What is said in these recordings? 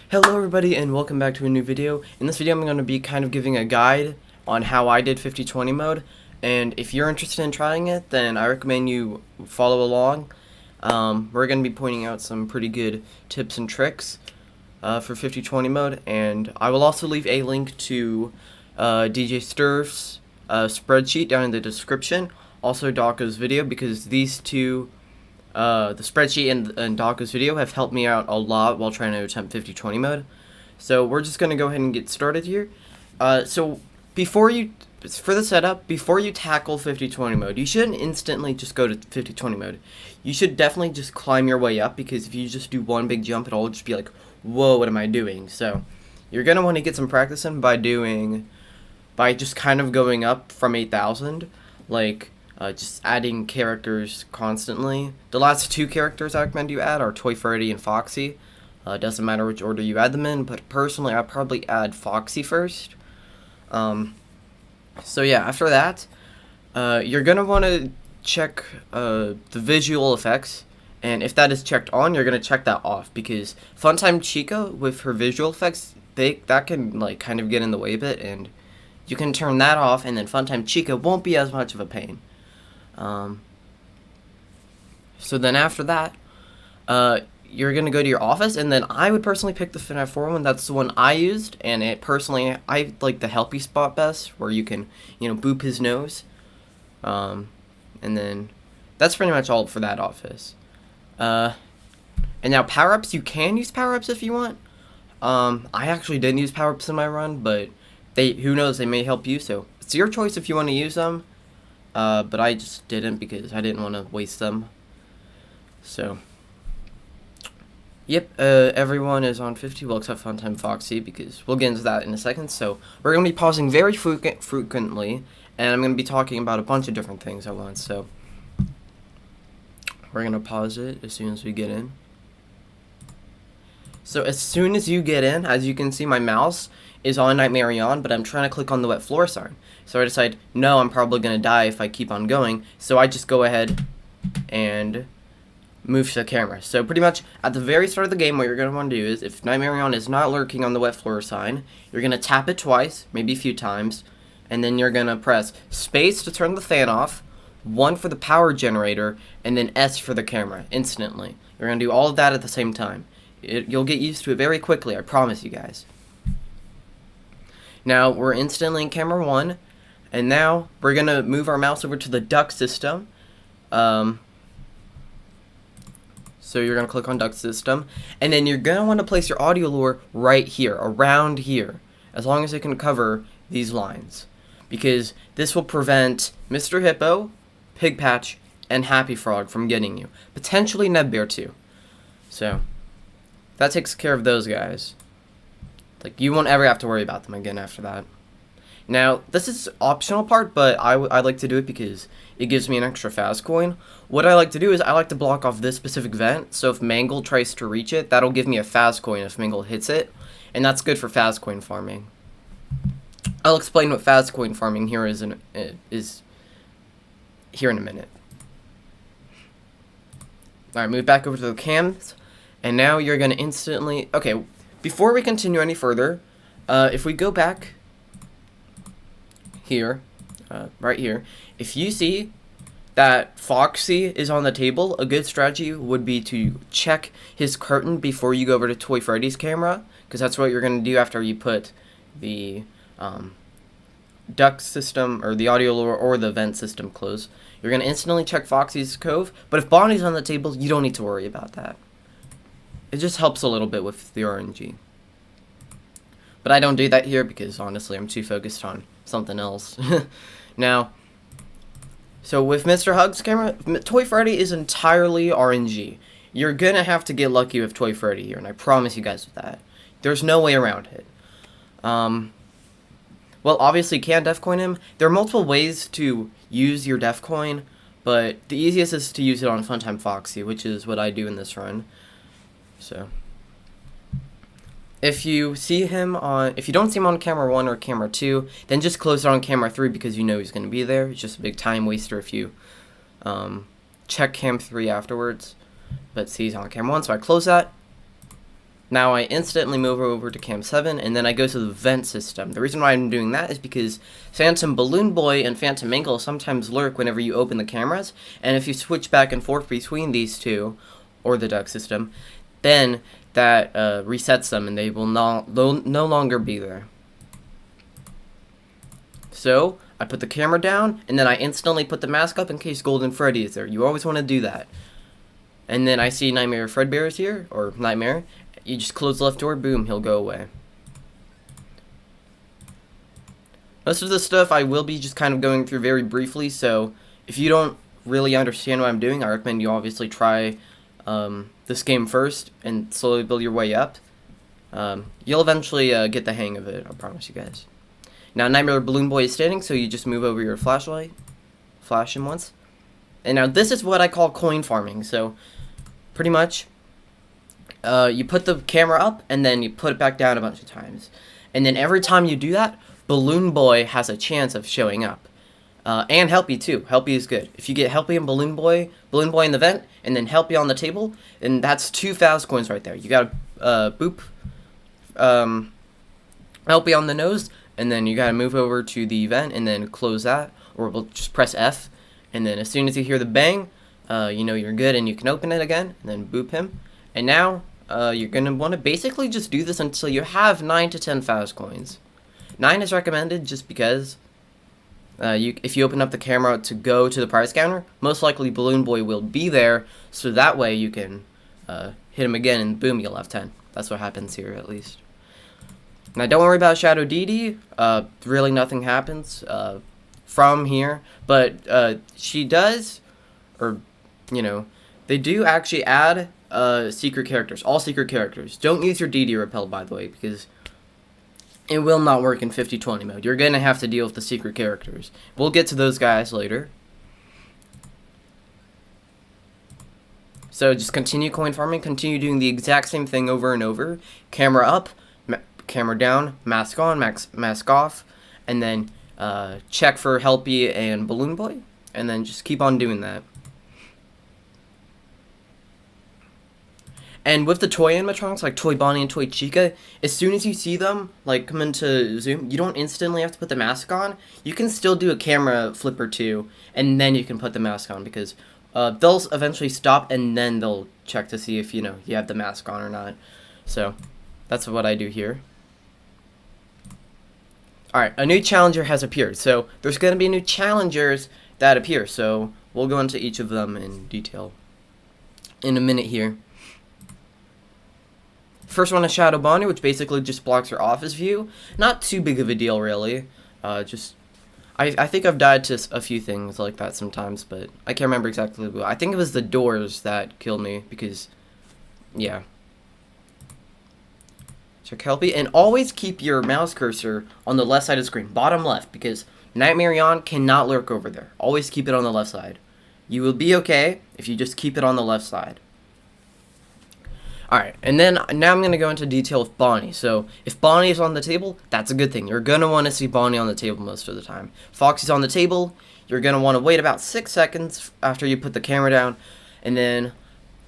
Hello everybody and welcome back to a new video. In this video I'm going to be kind of giving a guide on how I did 50/20 mode, and if you're interested in trying it then I recommend you follow along. We're going to be pointing out some pretty good tips and tricks for 50/20 mode, and I will also leave a link to DJ Sterfs Spreadsheet down in the description, also Dawko's video, because these two, the spreadsheet and Dawko's video, have helped me out a lot while trying to attempt 50/20 mode. So we're just going to go ahead and get started here. So for the setup, before you tackle 50/20 mode, you shouldn't instantly just go to 50/20 mode. You should definitely just climb your way up, because if you just do one big jump, it'll just be like, whoa, what am I doing? So you're going to want to get some practice in by just kind of going up from 8,000, like just adding characters constantly. The last two characters I recommend you add are Toy Freddy and Foxy. Doesn't matter which order you add them in, but personally I'd probably add Foxy first. So yeah, after that, you're going to want to check the visual effects, and if that is checked on, you're going to check that off, because Funtime Chica, with her visual effects, that can like kind of get in the way a bit, and you can turn that off, and then Funtime Chica won't be as much of a pain. So then after that, you're going to go to your office, and then I would personally pick the fnaf 4 one. That's the one I used, and I like the helpy spot best, where you can, boop his nose. And then that's pretty much all for that office. And now power-ups, you can use power-ups if you want. I actually didn't use power-ups in my run, but who knows, they may help you, so it's your choice if you want to use them. But I just didn't, because I didn't want to waste them. So yep, everyone is on 50, well, except Funtime Foxy, because we'll get into that in a second. So we're going to be pausing very frequently, and I'm going to be talking about a bunch of different things at once. So we're going to pause it as soon as we get in. So as soon as you get in, as you can see, my mouse is on Nightmare On, but I'm trying to click on the wet floor sign. So I decide, no, I'm probably going to die if I keep on going, so I just go ahead and move the camera. So pretty much at the very start of the game, what you're going to want to do is, if Nightmare On is not lurking on the wet floor sign, you're going to tap it twice, maybe a few times, and then you're going to press space to turn the fan off, 1 for the power generator, and then S for the camera, instantly. You're going to do all of that at the same time. You'll get used to it very quickly, I promise you guys. Now, we're instantly in camera 1, and now we're going to move our mouse over to the duck system. So you're going to click on duck system, and then you're going to want to place your audio lure right here, around here, as long as it can cover these lines, because this will prevent Mr. Hippo, Pig Patch, and Happy Frog from getting you. Potentially Nebbear too. So that takes care of those guys. Like, you won't ever have to worry about them again after that. Now, this is optional part, but I like to do it because it gives me an extra fast coin. What I like to do is I like to block off this specific vent, so if Mangle tries to reach it, that'll give me a fast coin if Mangle hits it, and that's good for fast coin farming. I'll explain what fast coin farming here is here in a minute. Alright, move back over to the cams, and now you're going to instantly... Okay, before we continue any further, if we go back here, right here, if you see that Foxy is on the table, a good strategy would be to check his curtain before you go over to Toy Freddy's camera, because that's what you're going to do after you put the duct system, or the audio lure, or the vent system close. You're going to instantly check Foxy's cove, but if Bonnie's on the table, you don't need to worry about that. It just helps a little bit with the RNG. But I don't do that here because, honestly, I'm too focused on something else. Now, so with Mr. Hug's camera, Toy Freddy is entirely RNG. You're gonna have to get lucky with Toy Freddy here, and I promise you guys that. There's no way around it. Well, obviously you can def coin him. There are multiple ways to use your def coin, but the easiest is to use it on Funtime Foxy, which is what I do in this run. So if you don't see him on camera 1 or camera 2, then just close it on camera 3, because you know he's going to be there. It's just a big time waster if you check cam 3 afterwards. But see, he's on camera 1, so I close that. Now I instantly move over to cam 7, and then I go to the vent system. The reason why I'm doing that is because Phantom Balloon Boy and Phantom Mangle sometimes lurk whenever you open the cameras, and if you switch back and forth between these two, or the duct system, then that resets them and they will no longer be there. So I put the camera down, and then I instantly put the mask up in case Golden Freddy is there. You always want to do that. And then I see Nightmare Fredbear is here, or Nightmare. You just close the left door, boom, he'll go away. Most of the stuff I will be just kind of going through very briefly, so if you don't really understand what I'm doing, I recommend you obviously try this game first and slowly build your way up. You'll eventually get the hang of it, I promise you guys. Now Nightmare Balloon Boy is standing, so you just move over your flashlight, flash him once. And now this is what I call coin farming, so pretty much you put the camera up and then you put it back down a bunch of times. And then every time you do that, Balloon Boy has a chance of showing up. And Helpy too. Helpy is good. If you get Helpy and Balloon Boy in the vent, and then Helpy on the table, and that's 2 fast coins right there. You gotta boop Helpy on the nose, and then you gotta move over to the vent and then close that, or we'll just press F, and then as soon as you hear the bang, you know you're good and you can open it again, and then boop him. And now you're gonna want to basically just do this until you have 9 to 10 fast coins. 9 is recommended just because if you open up the camera to go to the prize counter, most likely Balloon Boy will be there, so that way you can hit him again and boom, you'll have 10. That's what happens here at least. Now don't worry about Shadow Dee. Really nothing happens from here, but she does, or you know, they do actually add secret characters, all secret characters. Don't use your DD repel, by the way, because it will not work in 50-20 mode. You're gonna have to deal with the secret characters. We'll get to those guys later. So just continue coin farming, continue doing the exact same thing over and over. Camera up, camera down, mask on, mask off, and then check for Helpy and Balloon Boy, and then just keep on doing that. And with the toy animatronics, like Toy Bonnie and Toy Chica, as soon as you see them, like, come into zoom, you don't instantly have to put the mask on. You can still do a camera flip or two, and then you can put the mask on, because they'll eventually stop, and then they'll check to see if, you know, you have the mask on or not. So, that's what I do here. Alright, a new challenger has appeared. So, there's going to be new challengers that appear, so we'll go into each of them in detail in a minute here. First one is Shadow Bonnie, which basically just blocks her office view. Not too big of a deal, really. I think I've died to a few things like that sometimes, but I can't remember exactly what. I think it was the doors that killed me, because, yeah. Check Helpy, and always keep your mouse cursor on the left side of the screen, bottom left, because Nightmare Yon cannot lurk over there. Always keep it on the left side. You will be okay if you just keep it on the left side. Alright, and then now I'm going to go into detail with Bonnie. So, if Bonnie is on the table, that's a good thing. You're going to want to see Bonnie on the table most of the time. Foxy's on the table, you're going to want to wait about 6 seconds after you put the camera down, and then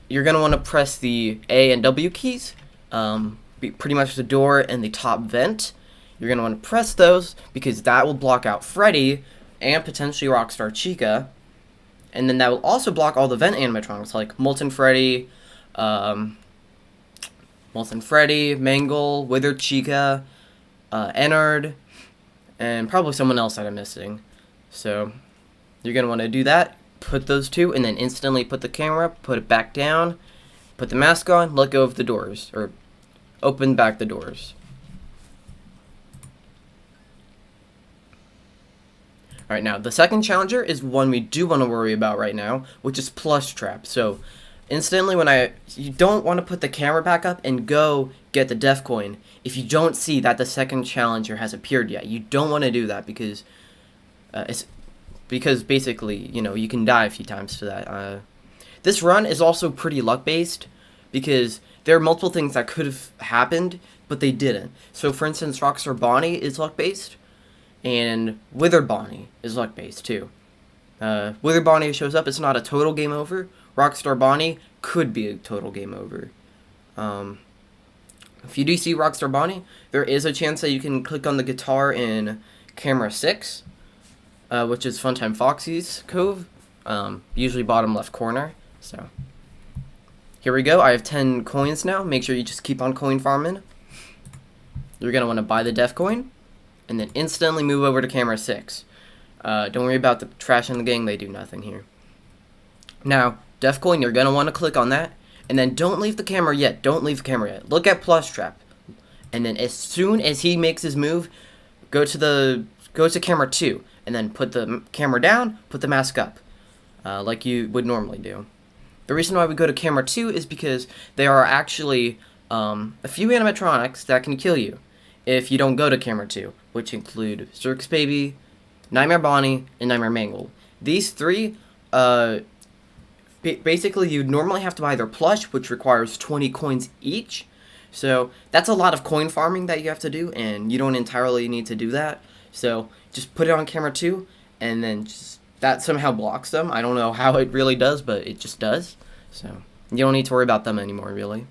you're going to want to press the A and W keys, pretty much the door and the top vent. You're going to want to press those, because that will block out Freddy and potentially Rockstar Chica, and then that will also block all the vent animatronics, like Molten Freddy, Mangle, Withered Chica, Ennard, and probably someone else that I'm missing. So, you're going to want to do that, put those two, and then instantly put the camera up, put it back down, put the mask on, let go of the doors, or open back the doors. Alright, now, the second challenger is one we do want to worry about right now, which is Plush Trap. So, instantly you don't want to put the camera back up and go get the death coin if you don't see that the second challenger has appeared yet. You don't want to do that, because basically, you know, you can die a few times to that. This run is also pretty luck based, because there are multiple things that could have happened, but they didn't. So for instance, Rockstar Bonnie is luck based, and Wither Bonnie is luck based too. Wither Bonnie shows up, it's not a total game over. Rockstar Bonnie could be a total game over. If you do see Rockstar Bonnie, there is a chance that you can click on the guitar in camera 6, which is Funtime Foxy's cove, usually bottom left corner. So here we go. I have 10 coins now. Make sure you just keep on coin farming. You're going to want to buy the Def coin and then instantly move over to camera 6. Don't worry about the trash in the gang. They do nothing here. Now, Def coin, you're going to want to click on that. And then don't leave the camera yet. Don't leave the camera yet. Look at Plush Trap. And then as soon as he makes his move, go to camera 2. And then put the camera down, put the mask up. Like you would normally do. The reason why we go to camera 2 is because there are actually a few animatronics that can kill you if you don't go to camera 2. Which include Circus Baby, Nightmare Bonnie, and Nightmare Mangle. These three, basically, you normally have to buy their plush, which requires 20 coins each. So that's a lot of coin farming that you have to do, and you don't entirely need to do that. So just put it on camera 2, and then that somehow blocks them. I don't know how it really does, but it just does. So you don't need to worry about them anymore, really.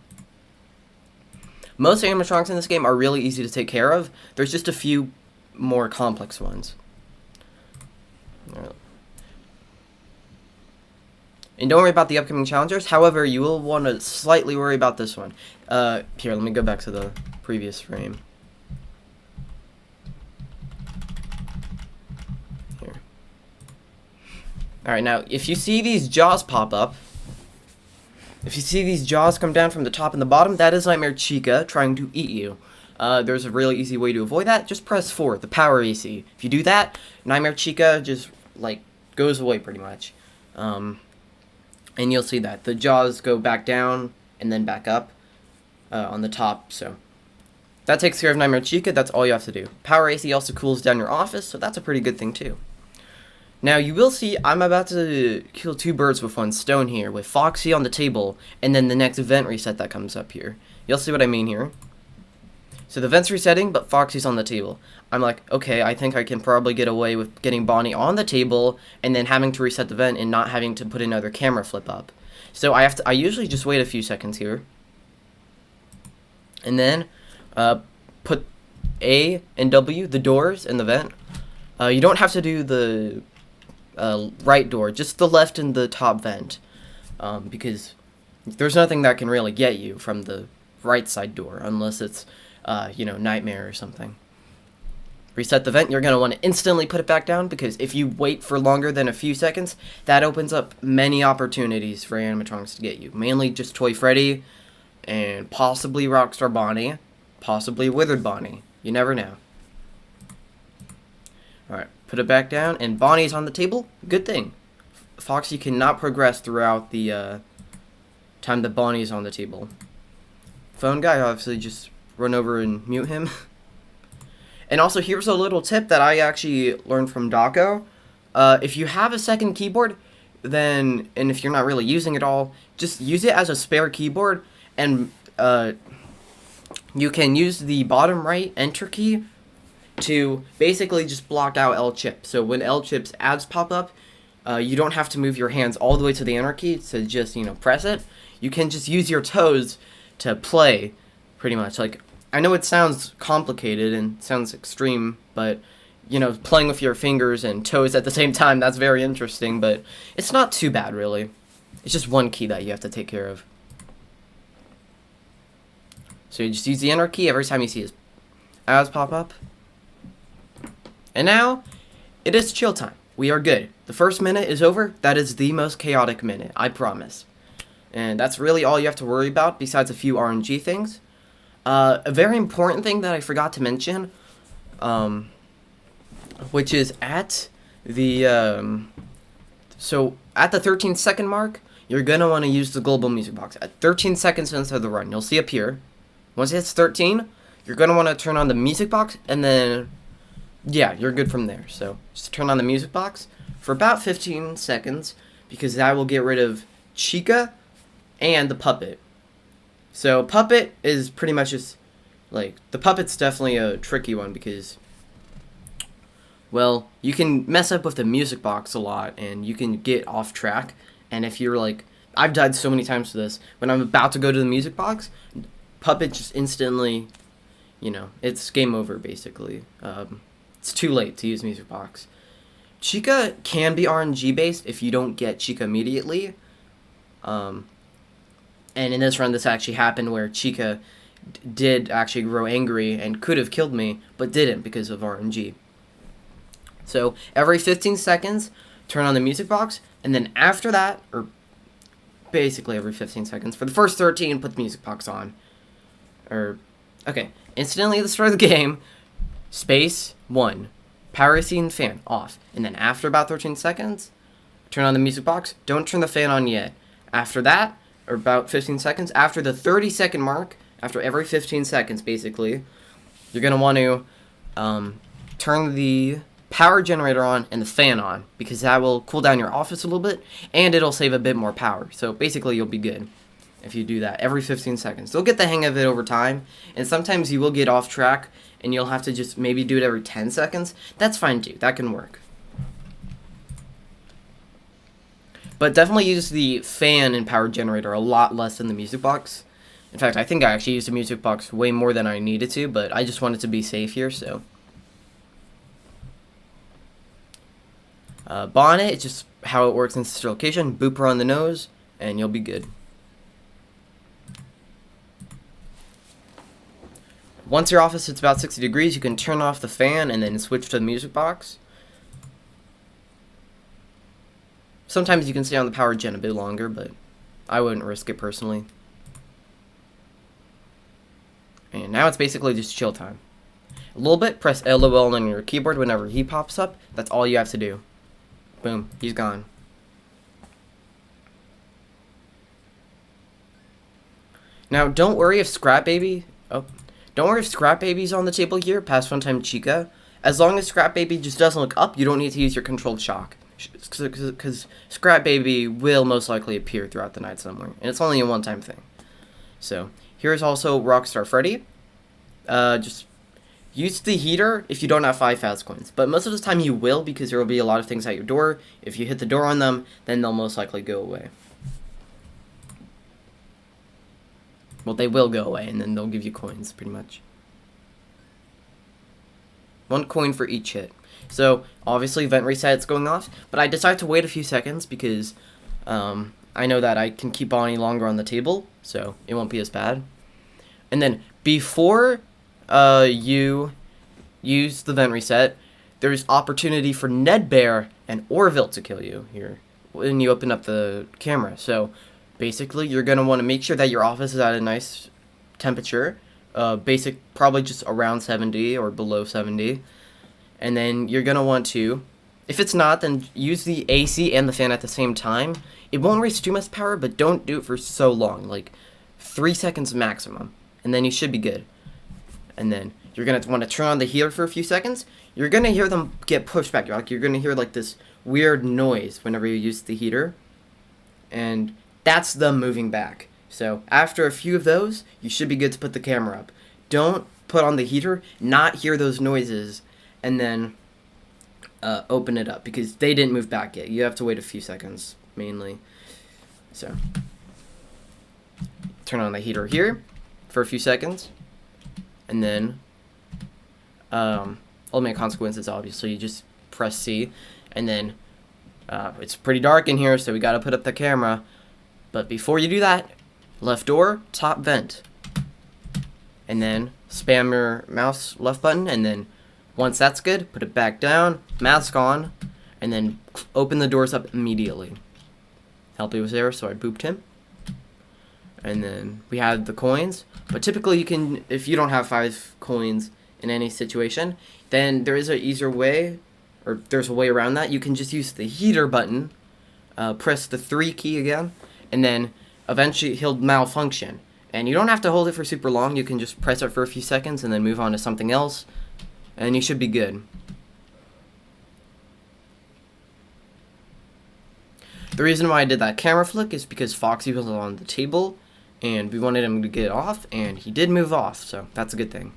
Most animatronics in this game are really easy to take care of. There's just a few more complex ones. And don't worry about the upcoming challengers. However, you will want to slightly worry about this one. Here, let me go back to the previous frame. Here. Alright, now, if you see these jaws pop up, if you see these jaws come down from the top and the bottom, that is Nightmare Chica trying to eat you. There's a really easy way to avoid that. Just press 4, the power AC. If you do that, Nightmare Chica just, like, goes away pretty much. And you'll see that the jaws go back down and then back up on the top. So that takes care of Nightmare Chica. That's all you have to do. Power AC also cools down your office, so that's a pretty good thing too. Now you will see I'm about to kill 2 birds with 1 stone here, with Foxy on the table and then the next event reset that comes up here. You'll see what I mean here. So the vent's resetting, but Foxy's on the table. I'm like, okay, I think I can probably get away with getting Bonnie on the table and then having to reset the vent and not having to put another camera flip up. So I usually just wait a few seconds here. And then put A and W, the doors in the vent. You don't have to do the right door, just the left and the top vent. Because there's nothing that can really get you from the right side door unless it's Nightmare or something. Reset the vent, you're going to want to instantly put it back down, because if you wait for longer than a few seconds, that opens up many opportunities for animatronics to get you. Mainly just Toy Freddy, and possibly Rockstar Bonnie, possibly Withered Bonnie. You never know. Alright, put it back down, and Bonnie's on the table. Good thing. Foxy cannot progress throughout the time that Bonnie's on the table. Phone guy, obviously just run over and mute him. And also, here's a little tip that I actually learned from Dawko. If you have a second keyboard, and if you're not really using it all, just use it as a spare keyboard, and you can use the bottom right enter key to basically just block out L-chip. So when L-chip's ads pop up, you don't have to move your hands all the way to the enter key to just, press it. You can just use your toes to play, pretty much. Like, I know it sounds complicated and sounds extreme, but, playing with your fingers and toes at the same time, that's very interesting, but it's not too bad, really. It's just one key that you have to take care of. So you just use the enter key every time you see his ads pop up. And now, it is chill time. We are good. The first minute is over. That is the most chaotic minute, I promise. And that's really all you have to worry about, besides a few RNG things. A very important thing that I forgot to mention, which is at the, so at the 13-second mark, you're going to want to use the global music box. At 13 seconds into the run, you'll see up here. Once it hits 13, you're going to want to turn on the music box, and then, yeah, you're good from there. So just turn on the music box for about 15 seconds, because that will get rid of Chica and the puppet. So puppet is pretty much just, the puppet's definitely a tricky one, because, well, you can mess up with the music box a lot, and you can get off track, and if you're I've died so many times to this, when I'm about to go to the music box, Puppet just instantly, it's game over basically. It's too late to use Music Box. Chica can be RNG based if you don't get Chica immediately. And in this run, this actually happened where Chica did actually grow angry and could have killed me, but didn't because of RNG. So every 15 seconds, turn on the Music Box, and then after that, or basically every 15 seconds, for the first 13, put the Music Box on. Instantly at the start of the game, space 1, power scene fan off, and then after about 13 seconds, turn on the Music Box. Don't turn the fan on yet. After that, or about 15 seconds, after the 30-second mark, after every 15 seconds, basically, you're going to want to turn the power generator on and the fan on, because that will cool down your office a little bit, and it'll save a bit more power. So basically, you'll be good if you do that every 15 seconds. You'll get the hang of it over time, and sometimes you will get off track, and you'll have to just maybe do it every 10 seconds. That's fine, too. That can work. But definitely use the fan and power generator a lot less than the Music Box. In fact, I think I actually used the Music Box way more than I needed to, but I just wanted to be safe here, so. Bonnet, it's just how it works in this location. Boop her on the nose, and you'll be good. Once your office hits about 60 degrees, you can turn off the fan and then switch to the Music Box. Sometimes you can stay on the power gen a bit longer, but I wouldn't risk it personally. And now it's basically just chill time. A little bit, press LOL on your keyboard whenever he pops up. That's all you have to do. Boom, he's gone. Now, don't worry if Scrap Baby's on the table here, past Funtime Chica. As long as Scrap Baby just doesn't look up, you don't need to use your controlled shock. Because Scrap Baby will most likely appear throughout the night somewhere. And it's only a one-time thing. So, here's also Rockstar Freddy. Just use the heater if you don't have 5 fast coins. But most of the time you will, because there will be a lot of things at your door. If you hit the door on them, then they'll most likely go away. Well, they will go away, and then they'll give you coins, pretty much. 1 coin for each hit. So, obviously, vent reset's going off, but I decided to wait a few seconds because I know that I can keep Bonnie longer on the table, so it won't be as bad. And then, before you use the vent reset, there's opportunity for Ned Bear and Orville to kill you here when you open up the camera. So, basically, you're going to want to make sure that your office is at a nice temperature, probably just around 70 or below 70. And then you're going to want to, if it's not, then use the AC and the fan at the same time. It won't waste too much power, but don't do it for so long, like 3 seconds maximum. And then you should be good. And then you're going to want to turn on the heater for a few seconds. You're going to hear them get pushed back. You're going to hear like this weird noise whenever you use the heater. And that's them moving back. So after a few of those, you should be good to put the camera up. Don't put on the heater, not hear those noises, and then open it up, because they didn't move back yet. You have to wait a few seconds, mainly. So, turn on the heater here for a few seconds, and then ultimate consequences, obviously, you just press C, and then it's pretty dark in here, so we gotta put up the camera. But before you do that, left door, top vent, and then spam your mouse left button, and then once that's good, put it back down, mask on, and then open the doors up immediately. Helpy was there, so I booped him. And then we had the coins. But typically you can, if you don't have 5 coins in any situation, then there is an easier way, or there's a way around that. You can just use the heater button, press the 3 key again, and then eventually he'll malfunction. And you don't have to hold it for super long. You can just press it for a few seconds and then move on to something else. And you should be good. The reason why I did that camera flick is because Foxy was on the table, and we wanted him to get off, and he did move off, so that's a good thing.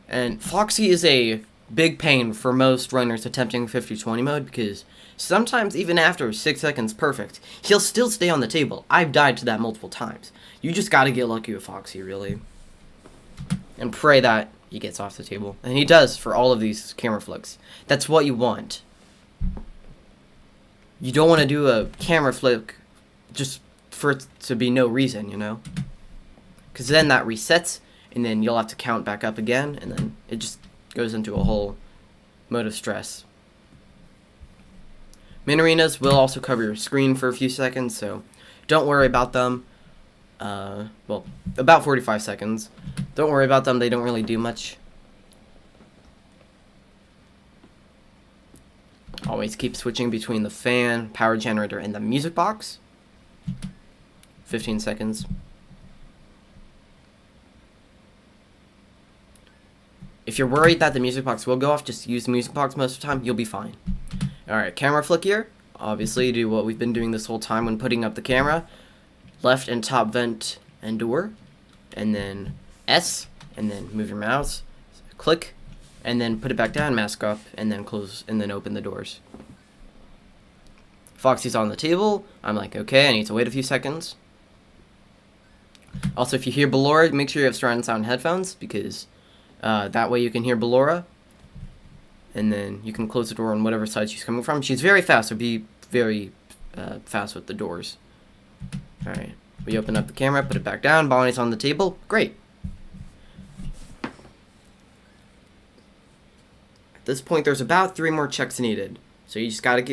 And Foxy is a big pain for most runners attempting 50-20 mode, because sometimes even after 6 seconds perfect, he'll still stay on the table. I've died to that multiple times. You just gotta get lucky with Foxy, really. And pray that he gets off the table. And he does for all of these camera flicks. That's what you want. You don't want to do a camera flick just for it to be no reason, you know? Because then that resets, and then you'll have to count back up again, and then it just goes into a whole mode of stress. Min arenas will also cover your screen for a few seconds, so don't worry about them. Well, about 45 seconds. Don't worry about them, they don't really do much. Always keep switching between the fan, power generator, and the music box. 15 seconds. If you're worried that the music box will go off, just use the music box most of the time, you'll be fine. Alright, camera flick here. Obviously, do what we've been doing this whole time when putting up the camera. Left and top vent and door. And then S, and then move your mouse. Click, and then put it back down, mask up, and then close, and then open the doors. Foxy's on the table. I'm like, okay, I need to wait a few seconds. Also, if you hear Ballora, make sure you have surround sound headphones, because that way you can hear Ballora. And then you can close the door on whatever side she's coming from. She's very fast, so be very fast with the doors. Alright, we open up the camera, put it back down, Bonnie's on the table. Great. At this point, there's about 3 more checks needed. So you just gotta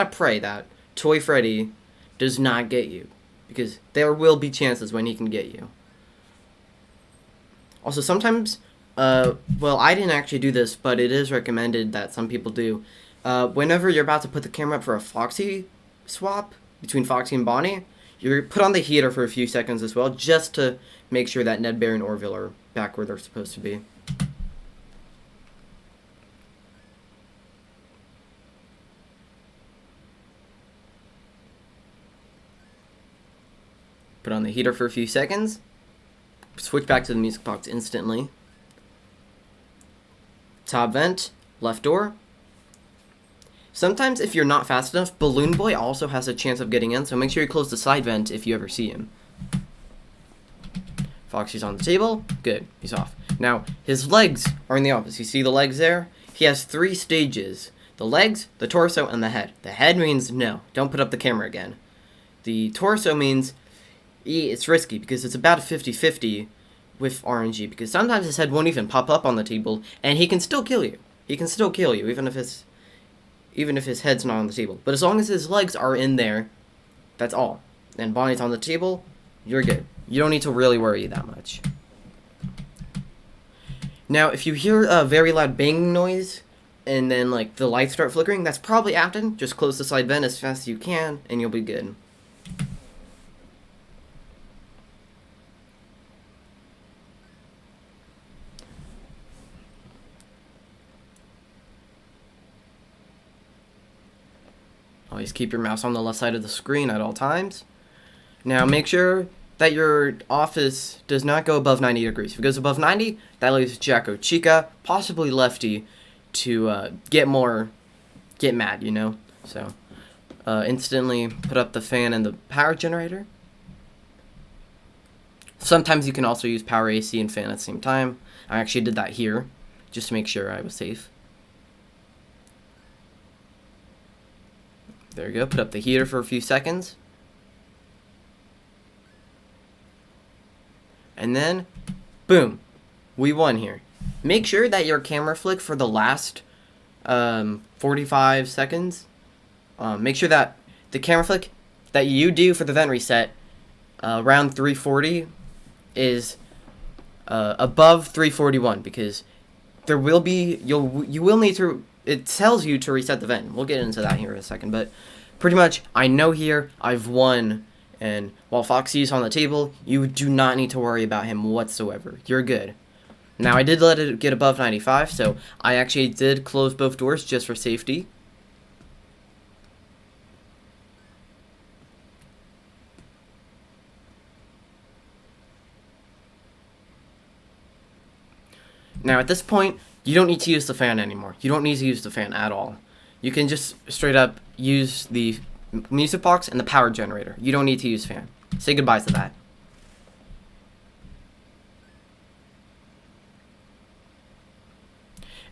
pray that Toy Freddy does not get you. Because there will be chances when he can get you. Also, sometimes, well, I didn't actually do this, but it is recommended that some people do. Whenever you're about to put the camera up for a Foxy swap between Foxy and Bonnie, you put on the heater for a few seconds as well, just to make sure that Ned, Bear, and Orville are back where they're supposed to be. Put on the heater for a few seconds. Switch back to the music box instantly. Top vent, left door. Sometimes if you're not fast enough, Balloon Boy also has a chance of getting in, so make sure you close the side vent if you ever see him. Foxy's on the table. Good, he's off. Now, his legs are in the opposite. You see the legs there? He has 3 stages. The legs, the torso, and the head. The head means no, don't put up the camera again. The torso means it's risky because it's about a 50-50 with RNG, because sometimes his head won't even pop up on the table, and he can still kill you. He can still kill you, even if his head's not on the table. But as long as his legs are in there, that's all. And Bonnie's on the table, you're good. You don't need to really worry that much. Now, if you hear a very loud banging noise, and then like the lights start flickering, that's probably Afton. Just close the side vent as fast as you can, and you'll be good. Always keep your mouse on the left side of the screen at all times. Now make sure that your office does not go above 90 degrees. If it goes above 90, that leaves Jacko Chica, possibly Lefty, to get mad, you know? So, instantly put up the fan and the power generator. Sometimes you can also use power AC and fan at the same time. I actually did that here, just to make sure I was safe. There you go, put up the heater for a few seconds. And then, boom, we won here. Make sure that your camera flick for the last 45 seconds, make sure that the camera flick that you do for the vent reset around 340 is above 341, because there will be, you will need to, it tells you to reset the vent. We'll get into that here in a second, but pretty much, I know here, I've won, and while Foxy's on the table, you do not need to worry about him whatsoever. You're good. Now, I did let it get above 95, so I actually did close both doors just for safety. Now, at this point, You don't need to use the fan anymore. You don't need to use the fan at all. You can just straight up use the music box and the power generator. You don't need to use fan. Say goodbye to that.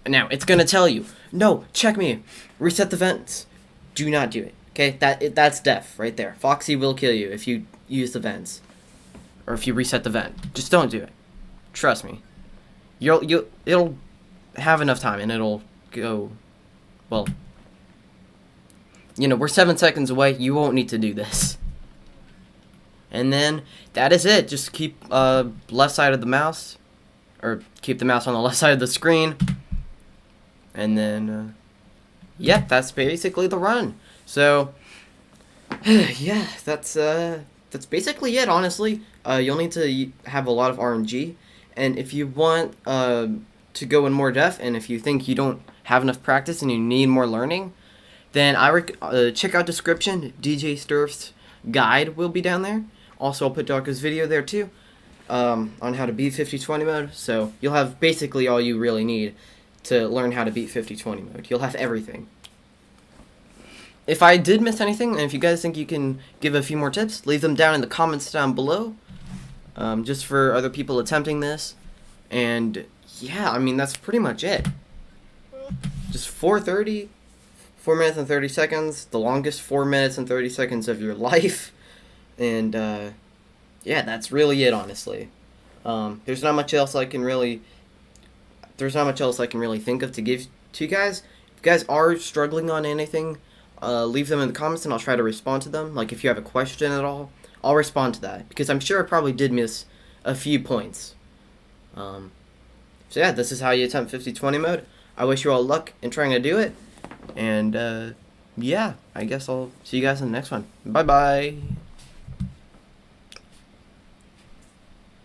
And now it's gonna tell you, no, check me, reset the vents. Do not do it. Okay, that's death right there. Foxy will kill you if you use the vents, or if you reset the vent. Just don't do it. Trust me. It'll have enough time and it'll go. Well, you know, we're 7 seconds away. You won't need to do this. And then that is it. Just keep left side of the mouse, or keep the mouse on the left side of the screen. And then, yeah, that's basically the run. So, yeah, that's basically it, honestly. You'll need to have a lot of RNG. And if you want to go in more depth, and if you think you don't have enough practice and you need more learning, then check out description. DJ Sterfs guide will be down there. Also, I'll put Dawko's video there too, on how to beat 50-20 mode. So you'll have basically all you really need to learn how to beat 50-20 mode. You'll have everything. If I did miss anything, and if you guys think you can give a few more tips, leave them down in the comments down below, just for other people attempting this. And yeah, I mean, that's pretty much it. Just 4 minutes and 30 seconds, the longest 4 minutes and 30 seconds of your life. And yeah, that's really it, honestly. There's not much else I can really think of to give to you guys. If you guys are struggling on anything, leave them in the comments and I'll try to respond to them. Like, if you have a question at all, I'll respond to that, because I'm sure I probably did miss a few points. So yeah, this is how you attempt 50-20 mode. I wish you all luck in trying to do it. And yeah, I guess I'll see you guys in the next one. Bye bye.